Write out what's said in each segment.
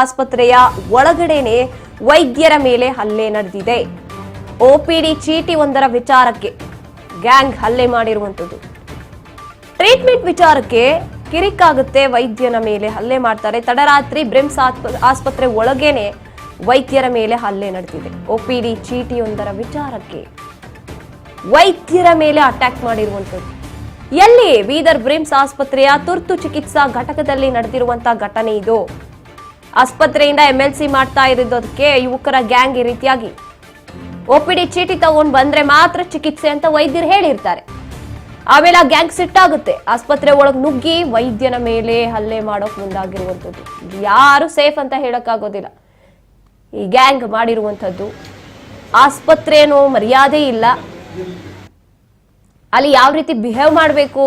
ಆಸ್ಪತ್ರೆಯ ಒಳಗಡೆನೆ ವೈದ್ಯರ ಮೇಲೆ ಹಲ್ಲೆ ನಡೆದಿದೆ. ಒಪಿಡಿ ಚೀಟಿ ಒಂದರ ವಿಚಾರಕ್ಕೆ ಗ್ಯಾಂಗ್ ಹಲ್ಲೆ ಮಾಡಿರುವಂತದ್ದು. ಟ್ರೀಟ್ಮೆಂಟ್ ವಿಚಾರಕ್ಕೆ ಕಿರಿಕಾಗುತ್ತೆ, ವೈದ್ಯನ ಮೇಲೆ ಹಲ್ಲೆ ಮಾಡ್ತಾರೆ. ತಡರಾತ್ರಿ ಬ್ರಿಮ್ಸ್ ಆಸ್ಪತ್ರೆ ಒಳಗೇನೆ ವೈದ್ಯರ ಮೇಲೆ ಹಲ್ಲೆ ನಡೆದಿದೆ. ಒಪಿಡಿ ಚೀಟಿಯೊಂದರ ವಿಚಾರಕ್ಕೆ ವೈದ್ಯರ ಮೇಲೆ ಅಟ್ಯಾಕ್ ಮಾಡಿರುವಂತದ್ದು. ಎಲ್ಲಿ? ಬೀದರ್ ಬ್ರಿಮ್ಸ್ ಆಸ್ಪತ್ರೆಯ ತುರ್ತು ಚಿಕಿತ್ಸಾ ಘಟಕದಲ್ಲಿ ನಡೆದಿರುವಂತಹ ಘಟನೆ ಇದು. ಆಸ್ಪತ್ರೆಯಿಂದ ಎಂಎಲ್ಸಿ ಮಾಡ್ತಾ ಇರೋದಕ್ಕೆ ಯುವಕರ ಗ್ಯಾಂಗ್ ಈ ರೀತಿಯಾಗಿ ಒಪಿಡಿ ಚೀಟಿ ತಗೊಂಡು ಬಂದ್ರೆ ಮಾತ್ರ ಚಿಕಿತ್ಸೆ ಅಂತ ವೈದ್ಯರು ಹೇಳಿರ್ತಾರೆ. ಆಮೇಲೆ ಆ ಗ್ಯಾಂಗ್ ಸಿಟ್ಟಾಗುತ್ತೆ, ಆಸ್ಪತ್ರೆ ಒಳಗೆ ನುಗ್ಗಿ ವೈದ್ಯನ ಮೇಲೆ ಹಲ್ಲೆ ಮಾಡೋಕ್ ಮುಂದಾಗಿರುವಂಥದ್ದು. ಯಾರು ಸೇಫ್ ಅಂತ ಹೇಳಕ್ಕಾಗೋದಿಲ್ಲ. ಈ ಗ್ಯಾಂಗ್ ಮಾಡಿರುವಂಥದ್ದು. ಆಸ್ಪತ್ರೆನೋ ಮರ್ಯಾದೆ ಇಲ್ಲ, ಅಲ್ಲಿ ಯಾವ ರೀತಿ ಬಿಹೇವ್ ಮಾಡಬೇಕು,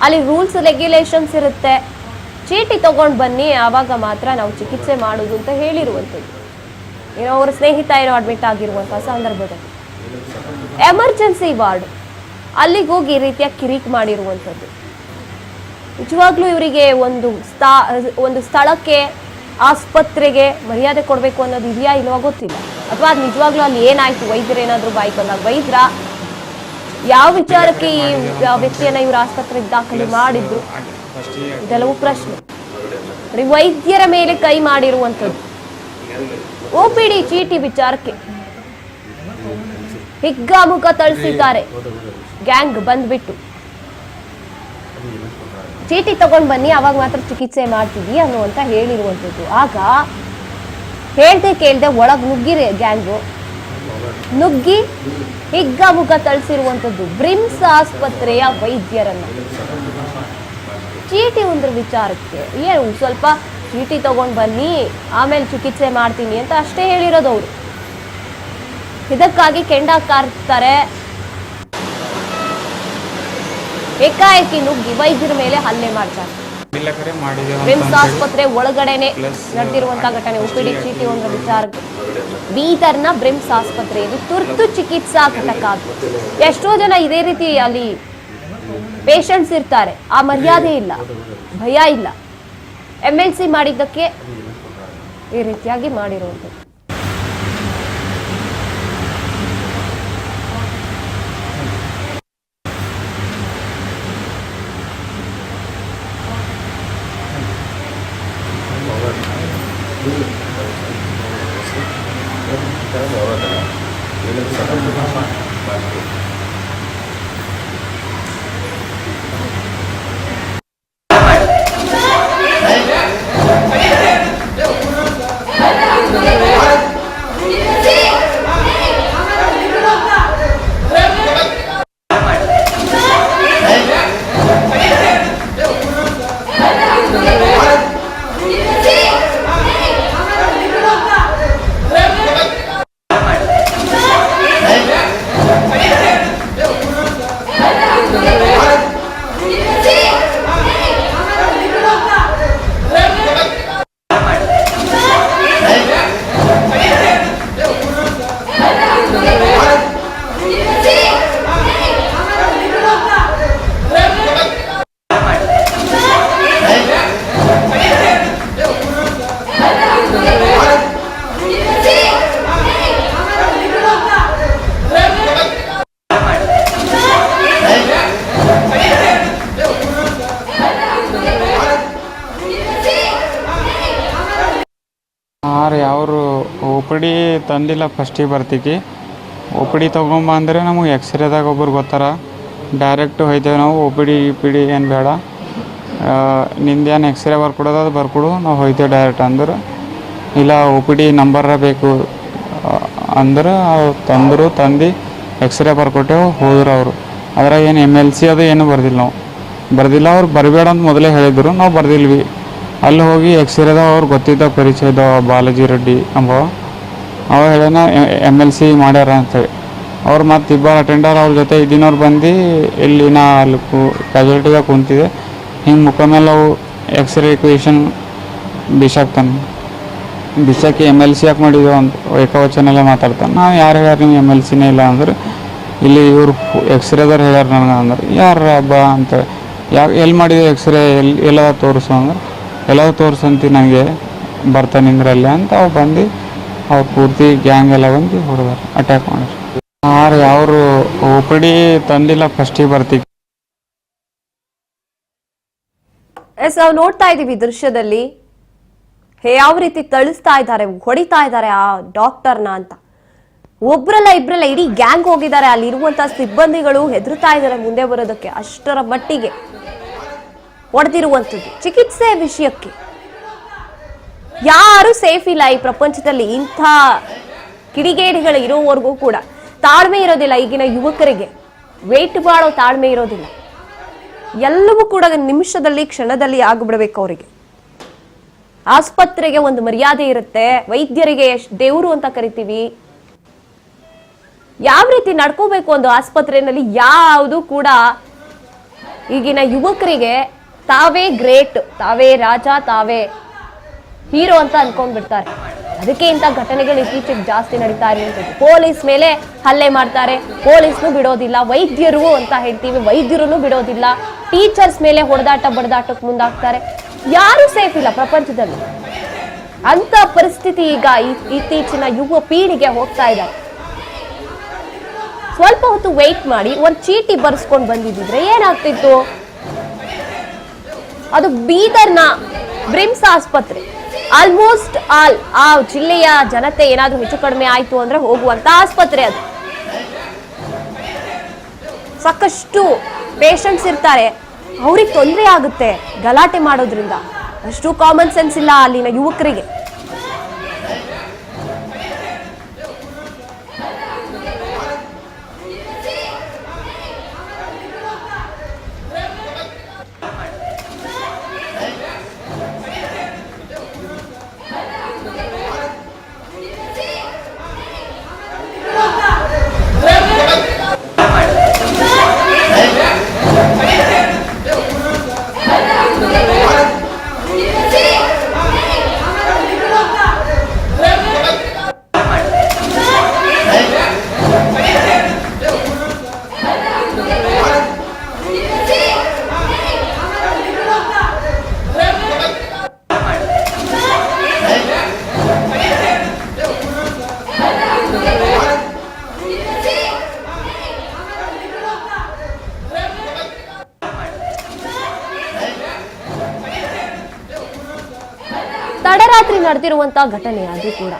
ಅಲ್ಲಿ ರೂಲ್ಸ್ ರೆಗ್ಯುಲೇಷನ್ಸ್ ಇರುತ್ತೆ. ಚೀಟಿ ತಗೊಂಡು ಬನ್ನಿ, ಆವಾಗ ಮಾತ್ರ ನಾವು ಚಿಕಿತ್ಸೆ ಮಾಡೋದು ಅಂತ ಹೇಳಿರುವಂಥದ್ದು. ಏನೋ ಅವರ ಸ್ನೇಹಿತ ಏನೋ ಅಡ್ಮಿಟ್ ಆಗಿರುವಂತಹ ಸಂದರ್ಭದಲ್ಲಿ ಎಮರ್ಜೆನ್ಸಿ ವಾರ್ಡ್ ಅಲ್ಲಿಗೆ ಹೋಗಿ ಈ ರೀತಿಯ ಕಿರಿಕ್ ಮಾಡಿರುವಂಥದ್ದು. ನಿಜವಾಗ್ಲೂ ಇವರಿಗೆ ಒಂದು ಸ್ಥಳಕ್ಕೆ, ಆಸ್ಪತ್ರೆಗೆ ಮರ್ಯಾದೆ ಕೊಡಬೇಕು ಅನ್ನೋದು ಇದೆಯಾ ಇಲ್ವಾ ಗೊತ್ತಿಲ್ಲ. ಅಥವಾ ಅದು ನಿಜವಾಗ್ಲೂ ಅಲ್ಲಿ ಏನಾಯ್ತು, ವೈದ್ಯರು ಏನಾದ್ರು ಬಾಯಿ ಬಂದಾಗ ವೈದ್ಯರ ಯಾವ ವಿಚಾರಕ್ಕೆ ಈ ವ್ಯಕ್ತಿಯನ್ನ ಇವರು ಆಸ್ಪತ್ರೆಗೆ ದಾಖಲೆ ಮಾಡಿದ್ರು, ಇದೆಲ್ಲವೂ ಪ್ರಶ್ನೆ. ವೈದ್ಯರ ಮೇಲೆ ಕೈ ಮಾಡಿರುವಂಥದ್ದು. ಒಪಿಡಿ ಚೀಟಿ ವಿಚಾರಕ್ಕೆ ಹಿಗ್ಗಾಮುಖ ಥಳಿಸಿದ್ದಾರೆ ಗ್ಯಾಂಗ್. ಬಂದ್ಬಿಟ್ಟು ಚೀಟಿ ತಗೊಂಡ್ ಬನ್ನಿ, ಅವಾಗ ಮಾತ್ರ ಚಿಕಿತ್ಸೆ ಮಾಡ್ತೀವಿ ಅನ್ನುವಂತ ಹೇಳಿರುವಂಥದ್ದು. ಆಗ ಹೇಳ್ದೆ ಕೇಳ್ದೆ ಒಳಗ್ ನುಗ್ಗಿರಿ ಗ್ಯಾಂಗು, ನುಗ್ಗಿ ಹಿಗ್ಗಾಮುಖ ಥಳಿಸಿರುವಂಥದ್ದು ಬ್ರಿಮ್ಸ್ ಆಸ್ಪತ್ರೆಯ ವೈದ್ಯರನ್ನ. ಚೀಟಿ ಒಂದ್ರ ವಿಚಾರಕ್ಕೆ ಏನು ಸ್ವಲ್ಪ ಚೀಟಿ ತಗೊಂಡ್ ಬನ್ನಿ, ಆಮೇಲೆ ಚಿಕಿತ್ಸೆ ಮಾಡ್ತೀನಿ ಅಂತ ಅಷ್ಟೇ ಹೇಳಿರೋದು ಅವರು. ಇದಕ್ಕಾಗಿ ಕೆಂಡ ಕಾರ್ತಾರೆ, ಏಕಾಏಕಿ ನುಗ್ಗಿ ವೈದ್ಯರ ಮೇಲೆ ಹಲ್ಲೆ ಮಾಡ್ತಾರೆ. ಬ್ರಿಮ್ಸ್ ಆಸ್ಪತ್ರೆ ಒಳಗಡೆನೆ ನಡೆದಿರುವಂತಹ ಘಟನೆ. ಒಪಿಡಿ ಚೀಟಿ ಒಂದ್ರ ವಿಚಾರಕ್ಕೆ ಬೀದರ್ನ ಬ್ರಿಮ್ಸ್ ಆಸ್ಪತ್ರೆಯಲ್ಲಿ ತುರ್ತು ಚಿಕಿತ್ಸಾ ಘಟಕ. ಎಷ್ಟೋ ಜನ ಇದೇ ರೀತಿ ಅಲ್ಲಿ ಪೇಷಂಟ್ಸ್ ಇರ್ತಾರೆ, ಆ ಮರ್ಯಾದೆ ಇಲ್ಲ, ಭಯ ಇಲ್ಲ. ಎಂಎಲ್ಸಿ ಮಾಡಿದ್ದಕ್ಕೆ ಈ ರೀತಿಯಾಗಿ ಮಾಡಿರುವಂಥದ್ದು. ಅವರು ಒಪಿಡಿ ತಂದಿಲ್ಲ ಫಸ್ಟಿಗೆ ಬರ್ತಿಕ್ಕಿ. ಒಪಿಡಿ ತೊಗೊಂಬ ಅಂದರೆ ನಮಗೆ ಎಕ್ಸ್ರೇದಾಗ ಒಬ್ಬರು ಗೊತ್ತಾರ, ಡೈರೆಕ್ಟ್ ಹೋಯ್ತೇವೆ ನಾವು. ಒಪಿಡಿ ಗಿಪಿಡಿ ಏನು ಬೇಡ, ನಿಂದೇನು ಎಕ್ಸ್ರೇ ಬರ್ಕೊಡೋದು ಅದು ಬರ್ಕೊಡು, ನಾವು ಹೋಯ್ತೇವೆ ಡೈರೆಕ್ಟ್ ಅಂದ್ರೆ. ಇಲ್ಲ ಒಪಿಡಿ ನಂಬರ ಬೇಕು ಅಂದ್ರೆ ತಂದು ಎಕ್ಸ್ರೇ ಬರ್ಕೊಟ್ಟೆವು, ಹೋದ್ರು ಅವರು. ಅದ್ರಾಗ ಏನು MLC ಅದು ಏನು ಬರ್ದಿಲ್ಲ, ನಾವು ಬರ್ದಿಲ್ಲ. ಅವ್ರು ಬರಬೇಡ ಅಂತ ಮೊದಲೇ ಹೇಳಿದ್ರು, ನಾವು ಬರ್ದಿಲ್ವಿ. ಅಲ್ಲಿ ಹೋಗಿ ಎಕ್ಸ್ರೇದ ಅವ್ರು ಗೊತ್ತಿದ್ದ ಪರಿಚಯದ ಬಾಲಾಜಿ ರೆಡ್ಡಿ ಅಂಬ, ಅವ ಹೇಳೋಣ MLC ಮಾಡ್ಯಾರ ಅಂತೇಳಿ. ಅವ್ರು ಮತ್ತು ಇಬ್ಬರು ಅಟೆಂಡರ್ ಅವ್ರ ಜೊತೆ ಇದ್ದಿನವ್ರು ಬಂದು ಇಲ್ಲಿ ನಾ ಅಲ್ಲಿ ಕ್ಯಾಜುಯಾಲಿಟಿದಾಗ ಕುಂತಿದೆ. ಹಿಂಗೆ ಮುಖ ಮೇಲೆ ಅವು ಎಕ್ಸ್ರೇ ಇಕ್ವೇಷನ್ ಬಿಸಾಕ್ತಾನೆ. ಬಿಸಾಕಿ MLC ಯಾಕೆ ಮಾಡಿದೆವು ಅಂತ ಏಕವಚನೆಲ್ಲ ಮಾತಾಡ್ತಾನೆ. ನಾವು ಯಾರು ಹೇಳ್ಯಾರ ನೀವು MLCನೇ ಇಲ್ಲ ಅಂದ್ರೆ, ಇಲ್ಲಿ ಇವ್ರು ಎಕ್ಸ್ರೇದವ್ರು ಹೇಳ್ಯಾರ ನನಗೆ ಅಂದ್ರೆ, ಯಾರು ಹಬ್ಬ ಅಂತ. ಎಲ್ಲಿ ಮಾಡಿದೆ ಎಕ್ಸ್ರೇ, ಎಲ್ಲದ ತೋರಿಸು ಅಂದ್ರೆ, ಎಲ್ಲದ ತೋರಿಸಂತಿ ನನಗೆ ಬರ್ತಾ ನಿಂದ್ರಲ್ಲಿ ಅಂತ ಅವ್ರು ಬಂದು ಅವ್ರು ಪೂರ್ತಿ ಗ್ಯಾಂಗ್ ಎಲ್ಲ ಬಂದು ಹೊಡೆದಾರೆ, ಅಟ್ಯಾಕ್ ಮಾಡಿದ್ರು. ಅವರು ಒ ಪಿ ಡಿ ತಂದಿಲ್ಲ ಫಸ್ಟಿಗೆ ಬರ್ತೀವಿ. ನಾವು ನೋಡ್ತಾ ಇದೀವಿ ದೃಶ್ಯದಲ್ಲಿ ಯಾವ ರೀತಿ ಥಳಿಸ್ತಾ ಇದ್ದಾರೆ, ಹೊಡಿತಾ ಇದ್ದಾರೆ ಆ ಡಾಕ್ಟರ್ನ ಅಂತ. ಒಬ್ರಲ್ಲ ಇಬ್ರಲ್ಲ ಇಡೀ ಗ್ಯಾಂಗ್ ಹೋಗಿದ್ದಾರೆ. ಅಲ್ಲಿ ಇರುವಂತಹ ಸಿಬ್ಬಂದಿಗಳು ಹೆದರ್ತಾ ಇದ್ದಾರೆ ಮುಂದೆ ಬರೋದಕ್ಕೆ, ಅಷ್ಟರ ಮಟ್ಟಿಗೆ ಹೊಡೆದಿರುವಂಥದ್ದು. ಚಿಕಿತ್ಸೆ ವಿಷಯಕ್ಕೆ ಯಾರು ಸೇಫ್ ಇಲ್ಲ ಈ ಪ್ರಪಂಚದಲ್ಲಿ. ಇಂಥ ಕಿಡಿಗೇಡಿಗಳು ಇರೋವರೆಗೂ ಕೂಡ ತಾಳ್ಮೆ ಇರೋದಿಲ್ಲ. ಈಗಿನ ಯುವಕರಿಗೆ ವೇಟ್ ಮಾಡೋ ತಾಳ್ಮೆ ಇರೋದಿಲ್ಲ. ಎಲ್ಲವೂ ಕೂಡ ನಿಮಿಷದಲ್ಲಿ ಕ್ಷಣದಲ್ಲಿ ಆಗಿಬಿಡ್ಬೇಕು ಅವರಿಗೆ. ಆಸ್ಪತ್ರೆಗೆ ಒಂದು ಮರ್ಯಾದೆ ಇರುತ್ತೆ, ವೈದ್ಯರಿಗೆ ದೇವರು ಅಂತ ಕರಿತೀವಿ. ಯಾವ ರೀತಿ ನಡ್ಕೋಬೇಕು ಒಂದು ಆಸ್ಪತ್ರೆಯಲ್ಲಿ, ಯಾವುದು ಕೂಡ ಈಗಿನ ಯುವಕರಿಗೆ ತಾವೇ ಗ್ರೇಟ್, ತಾವೇ ರಾಜ, ತಾವೇ ಹೀರೋ ಅಂತ ಅನ್ಕೊಂಡ್ಬಿಡ್ತಾರೆ. ಅದಕ್ಕೆ ಇಂಥ ಘಟನೆಗಳು ಇತ್ತೀಚೆಗೆ ಜಾಸ್ತಿ ನಡೀತಾ ಇರುವಂಥದ್ದು. ಪೊಲೀಸ್ ಮೇಲೆ ಹಲ್ಲೆ ಮಾಡ್ತಾರೆ, ಪೊಲೀಸ್ನು ಬಿಡೋದಿಲ್ಲ. ವೈದ್ಯರು ಅಂತ ಹೇಳ್ತೀವಿ, ವೈದ್ಯರು ಬಿಡೋದಿಲ್ಲ. ಟೀಚರ್ಸ್ ಮೇಲೆ ಹೊಡೆದಾಟ ಬಡದಾಟಕ್ಕೆ ಮುಂದಾಗ್ತಾರೆ. ಯಾರು ಸೇಫ್ ಇಲ್ಲ ಪ್ರಪಂಚದಲ್ಲಿ. ಅಂತ ಪರಿಸ್ಥಿತಿ ಈಗ ಇತ್ತೀಚಿನ ಯುವ ಪೀಳಿಗೆ ಹೋಗ್ತಾ ಇದ್ದಾರೆ. ಸ್ವಲ್ಪ ಹೊತ್ತು ವೆಯ್ಟ್ ಮಾಡಿ ಒಂದು ಚೀಟಿ ಬರ್ಸ್ಕೊಂಡು ಬಂದಿದ್ರೆ ಏನಾಗ್ತಿತ್ತು? ಅದು ಬೀದರ್ನ ಬ್ರಿಮ್ಸ್ ಆಸ್ಪತ್ರೆ. ಆಲ್ಮೋಸ್ಟ್ ಆಲ್ ಆ ಜಿಲ್ಲೆಯ ಜನತೆ ಏನಾದ್ರೂ ಹೆಚ್ಚು ಕಡಿಮೆ ಆಯ್ತು ಅಂದ್ರೆ ಹೋಗುವಂತ ಆಸ್ಪತ್ರೆ ಅದು. ಸಾಕಷ್ಟು ಪೇಷಂಟ್ಸ್ ಇರ್ತಾರೆ, ಅವ್ರಿಗೆ ತೊಂದರೆ ಆಗುತ್ತೆ ಗಲಾಟೆ ಮಾಡೋದ್ರಿಂದ. ಅಷ್ಟು ಕಾಮನ್ ಸೆನ್ಸ್ ಇಲ್ಲ ಅಲ್ಲಿನ ಯುವಕರಿಗೆ. ತಡರಾತ್ರಿ ನಡೆದಿರುವಂತಹ ಘಟನೆ ಅದು ಕೂಡ.